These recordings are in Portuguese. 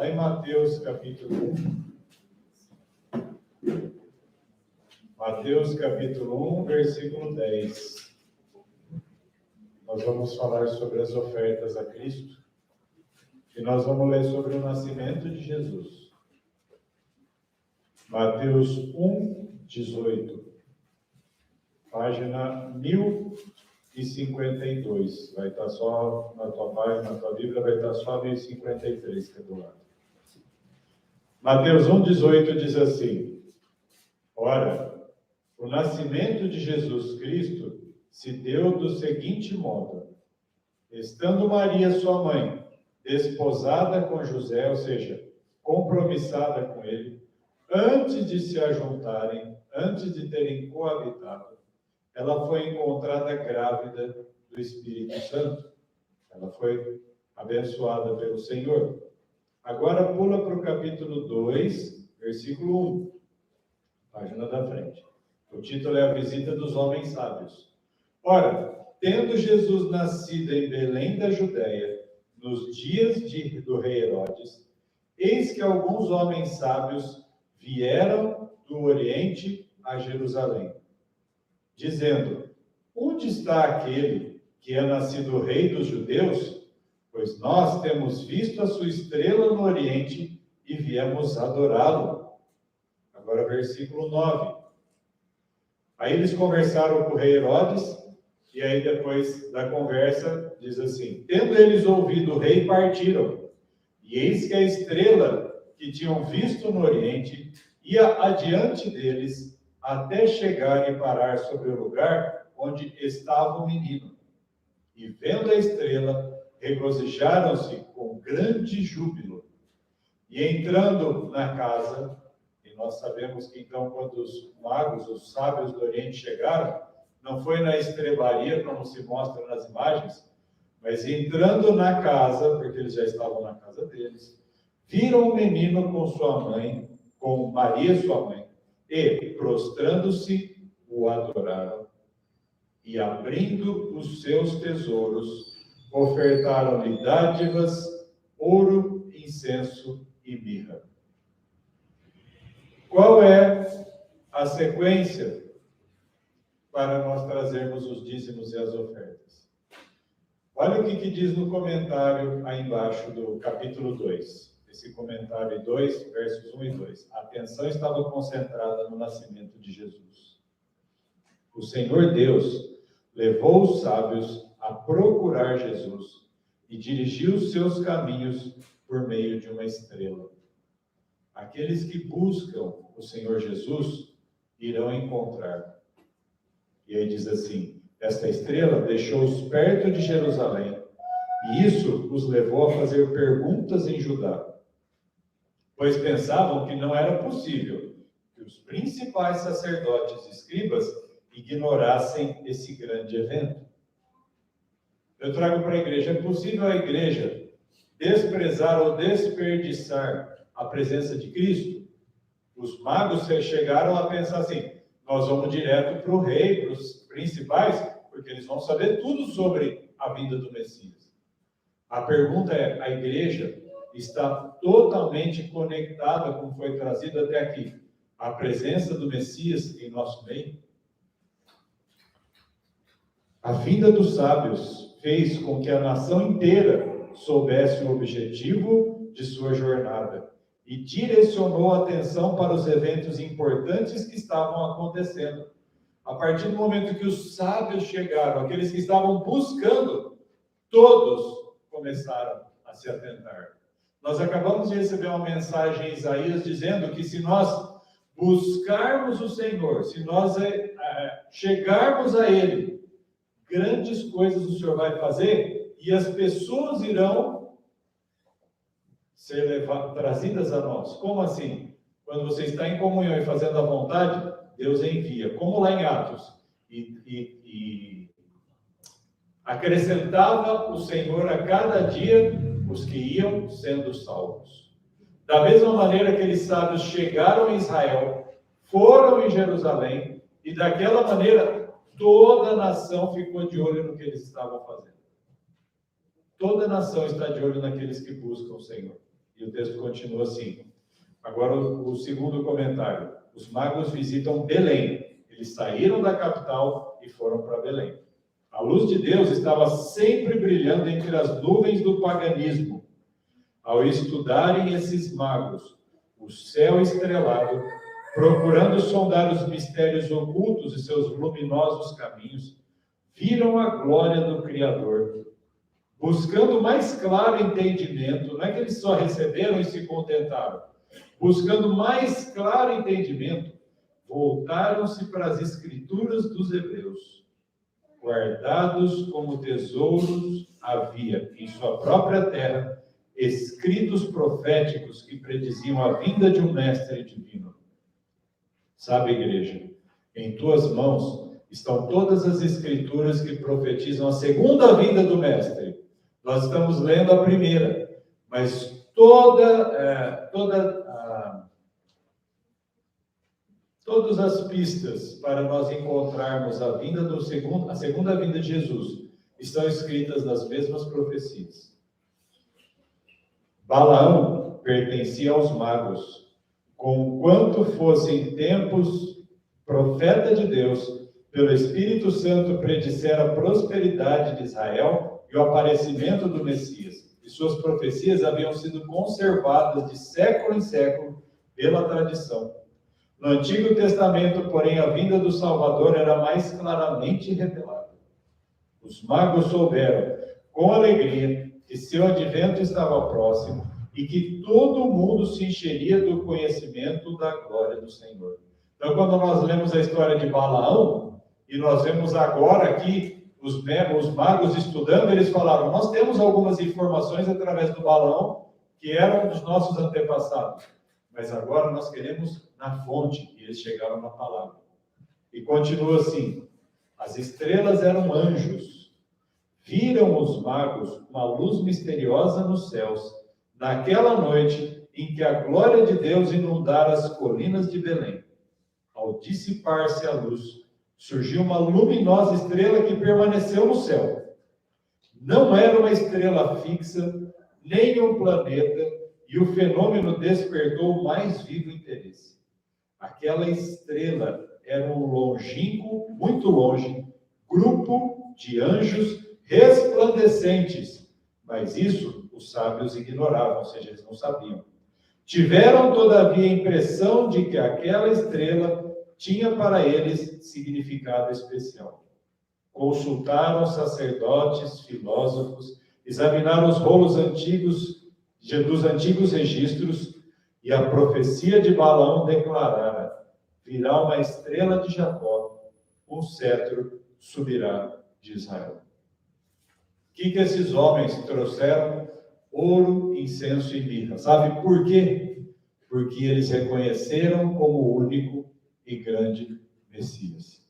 Lá em Mateus capítulo 1. Mateus capítulo 1, versículo 10. Nós vamos falar sobre as ofertas a Cristo. E nós vamos ler sobre o nascimento de Jesus. Mateus 1, 18. Página 1052. Vai estar só na tua página, na tua Bíblia, vai estar só 1053, que é do lado. Mateus 1, 18 diz assim: Ora, o nascimento de Jesus Cristo se deu do seguinte modo: estando Maria, sua mãe, desposada com José, ou seja, compromissada com ele, antes de se ajuntarem, antes de terem coabitado, ela foi encontrada grávida do Espírito Santo. Ela foi abençoada pelo Senhor. Agora pula para o capítulo 2, versículo 1, página da frente. O título é A Visita dos Homens Sábios. Ora, tendo Jesus nascido em Belém da Judéia, nos dias do rei Herodes, eis que alguns homens sábios vieram do Oriente a Jerusalém, dizendo: onde está aquele que é nascido rei dos judeus? Pois nós temos visto a sua estrela no Oriente e viemos adorá-lo. Agora versículo 9. Aí eles conversaram com o rei Herodes, e aí depois da conversa diz assim: tendo eles ouvido o rei, partiram. E eis que a estrela que tinham visto no Oriente ia adiante deles, até chegar e parar sobre o lugar onde estava o menino. E vendo a estrela, regozijaram-se com grande júbilo. E entrando na casa, e nós sabemos que então quando os magos, os sábios do Oriente chegaram, não foi na estrebaria como se mostra nas imagens, mas entrando na casa, porque eles já estavam na casa deles, viram o menino com sua mãe, com Maria sua mãe, e, prostrando-se, o adoraram. E, abrindo os seus tesouros, ofertaram-lhe dádivas, ouro, incenso e mirra. Qual é a sequência para nós trazermos os dízimos e as ofertas? Olha o que diz no comentário aí embaixo do capítulo 2. Esse comentário 2, versos 1 e 2. A atenção estava concentrada no nascimento de Jesus. O Senhor Deus levou os sábios a procurar Jesus e dirigiu os seus caminhos por meio de uma estrela. Aqueles que buscam o Senhor Jesus irão encontrar. E aí diz assim: esta estrela deixou-os perto de Jerusalém, e isso os levou a fazer perguntas em Judá, pois pensavam que não era possível que os principais sacerdotes e escribas ignorassem esse grande evento. Eu trago para a igreja: é possível a igreja desprezar ou desperdiçar a presença de Cristo? Os magos chegaram a pensar assim: nós vamos direto para o rei, para os principais, porque eles vão saber tudo sobre a vinda do Messias. A pergunta é: a igreja está totalmente conectada, como foi trazido até aqui, à presença do Messias em nosso meio? A vinda dos sábios fez com que a nação inteira soubesse o objetivo de sua jornada e direcionou a atenção para os eventos importantes que estavam acontecendo. A partir do momento que os sábios chegaram, aqueles que estavam buscando, todos começaram a se atentar. Nós acabamos de receber uma mensagem em Isaías dizendo que se nós buscarmos o Senhor, se nós chegarmos a Ele, grandes coisas o Senhor vai fazer e as pessoas irão ser trazidas a nós. Como assim? Quando você está em comunhão e fazendo a vontade, Deus envia. Como lá em Atos. E acrescentava o Senhor a cada dia os que iam sendo salvos. Da mesma maneira, aqueles sábios chegaram em Israel, foram em Jerusalém, e daquela maneira toda a nação ficou de olho no que eles estavam fazendo. Toda a nação está de olho naqueles que buscam o Senhor. E o texto continua assim. Agora, o segundo comentário. Os magos visitam Belém. Eles saíram da capital e foram para Belém. A luz de Deus estava sempre brilhando entre as nuvens do paganismo. Ao estudarem esses magos, o céu estrelado, procurando sondar os mistérios ocultos e seus luminosos caminhos, viram a glória do Criador. Buscando mais claro entendimento, não é que eles só receberam e se contentaram. Buscando mais claro entendimento, voltaram-se para as escrituras dos hebreus. Guardados como tesouros havia em sua própria terra escritos proféticos que prediziam a vinda de um mestre divino. Sabe, igreja, em tuas mãos estão todas as escrituras que profetizam a segunda vinda do mestre. Nós estamos lendo a primeira, mas todas as pistas para nós encontrarmos a segunda vinda de Jesus estão escritas nas mesmas profecias. Balaão pertencia aos magos, conquanto fossem tempos profeta de Deus, pelo Espírito Santo predissera a prosperidade de Israel e o aparecimento do Messias. E suas profecias haviam sido conservadas de século em século pela tradição. No Antigo Testamento, porém, a vinda do Salvador era mais claramente revelada. Os magos souberam, com alegria, que seu advento estava próximo e que todo mundo se encheria do conhecimento da glória do Senhor. Então, quando nós lemos a história de Balaão, e nós vemos agora aqui os magos estudando, eles falaram, nós temos algumas informações através do Balaão, que eram dos nossos antepassados, mas agora nós queremos na fonte, e eles chegaram na palavra. E continua assim, as estrelas eram anjos, viram os magos uma luz misteriosa nos céus, naquela noite em que a glória de Deus inundara as colinas de Belém. Ao dissipar-se a luz, surgiu uma luminosa estrela que permaneceu no céu. Não era uma estrela fixa, nem um planeta, e o fenômeno despertou o mais vivo interesse. Aquela estrela era um longínquo, muito longe, grupo de anjos resplandecentes, mas isso os sábios ignoravam, ou seja, eles não sabiam. Tiveram, todavia, a impressão de que aquela estrela tinha para eles significado especial. Consultaram sacerdotes, filósofos, examinaram os rolos antigos, dos antigos registros, e a profecia de Balaão declarara: virá uma estrela de Jacó, um cetro subirá de Israel. O que esses homens trouxeram? Ouro, incenso e mirra. Sabe por quê? Porque eles reconheceram como o único e grande Messias.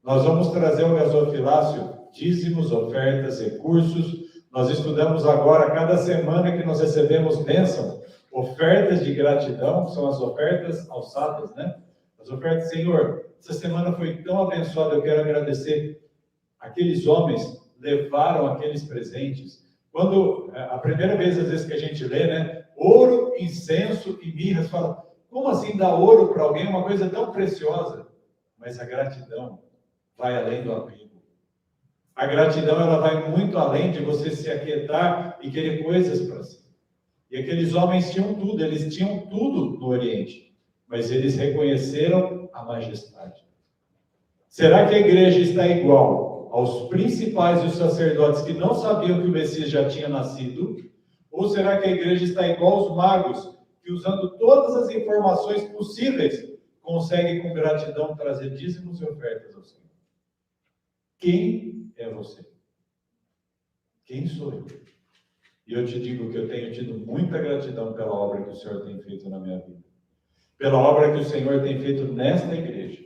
Nós vamos trazer o gasofilácio, dízimos, ofertas, recursos. Nós estudamos agora, cada semana que nós recebemos bênção, ofertas de gratidão, são as ofertas alçadas, né? As ofertas, Senhor, essa semana foi tão abençoada, eu quero agradecer. Aqueles homens levaram aqueles presentes. Quando, a primeira vez, às vezes, que a gente lê, né? Ouro, incenso e mirras, fala, como assim dar ouro para alguém, uma coisa tão preciosa? Mas a gratidão vai além do apego. A gratidão, ela vai muito além de você se aquietar e querer coisas para si. E aqueles homens tinham tudo, eles tinham tudo no Oriente, mas eles reconheceram a majestade. Será que a igreja está igual aos principais e os sacerdotes que não sabiam que o Messias já tinha nascido? Ou será que a igreja está igual aos magos, que usando todas as informações possíveis, conseguem com gratidão trazer dízimos e ofertas ao Senhor? Quem é você? Quem sou eu? E eu te digo que eu tenho tido muita gratidão pela obra que o Senhor tem feito na minha vida. Pela obra que o Senhor tem feito nesta igreja.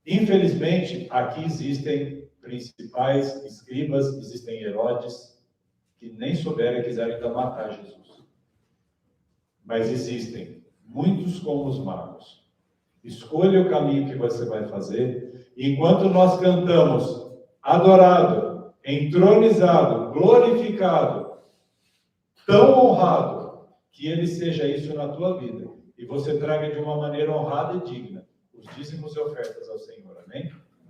Infelizmente, aqui existem principais escribas, existem Herodes, que nem souberam e quiseram ainda matar Jesus. Mas existem muitos como os magos. Escolha o caminho que você vai fazer. Enquanto nós cantamos, adorado, entronizado, glorificado, tão honrado, que ele seja isso na tua vida e você traga de uma maneira honrada e digna os dízimos e ofertas ao Senhor, amém?